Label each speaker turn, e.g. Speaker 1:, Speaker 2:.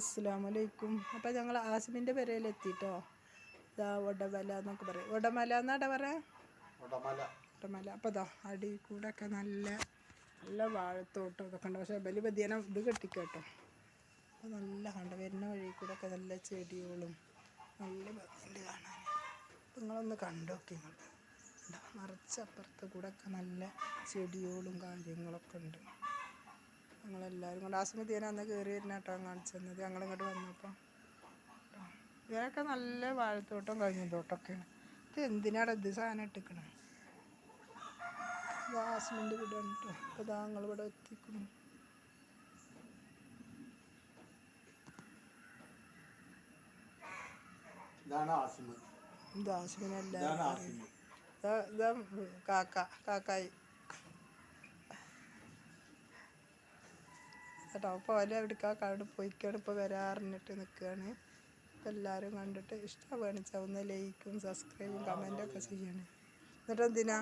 Speaker 1: അസ്സലാമലൈക്കും. അപ്പോൾ ഞങ്ങൾ ആസിമിൻ്റെ പെരയിലെത്തിട്ടോ. ഇതാ ഒടമല എന്നൊക്കെ പറയും. ഒടമല എന്നാടാ പറയാ, ഒടമല. അപ്പോൾ ഇതാ അടി കൂടെ ഒക്കെ നല്ല നല്ല വാഴത്തോട്ടം ഇതൊക്കെ ഉണ്ട്. പക്ഷേ ബലി പതിയനം ഇത് കെട്ടിക്കട്ടോ. അപ്പോൾ നല്ല കണ്ട വരുന്ന വഴി കൂടെ ഒക്കെ നല്ല ചെടികളും നല്ല ഭംഗിയുണ്ട് കാണാൻ. അപ്പോൾ നിങ്ങളൊന്ന് കണ്ടോക്കി. നിങ്ങൾ നിറച്ചപ്പുറത്ത് കൂടെ ഒക്കെ നല്ല ചെടികളും കാര്യങ്ങളൊക്കെ ഉണ്ട്. ഞങ്ങളെല്ലാവരും കൊണ്ട് ആസ്മതിയാണ് അന്ന് കയറി വരുന്ന കേട്ടോ കാണിച്ചു തന്നത്. ഞങ്ങളിങ്ങോട്ട് വന്നപ്പോൾ ഇതിനൊക്കെ നല്ല വാഴത്തോട്ടം കഴിഞ്ഞ തോട്ടമൊക്കെയാണ്. ഇത് എന്തിനാണ് ഇത് സാധനം ഇട്ടിക്കണേ? ഇത് ആസ്മിൻ്റെ വീടാണ് കേട്ടോ. അപ്പോൾ ഇതാ ഞങ്ങളിവിടെ എത്തിക്കുന്നു. ഇത് ആസ്മിനെല്ലാവരും അറിയും. ഇതാ കാക്കായി കേട്ടോ. അപ്പോൾ ഓല എവിടേക്കാണ് അവിടെ പോയിക്കാണ്. ഇപ്പോൾ വരാറിഞ്ഞിട്ട് നിൽക്കുകയാണ്. അപ്പോൾ എല്ലാവരും കണ്ടിട്ട് ഇഷ്ടമാണ് ചാവുന്ന ലൈക്കും സബ്സ്ക്രൈബും കമൻറ്റൊക്കെ ചെയ്യണേ. എന്നിട്ട് എന്തിനാ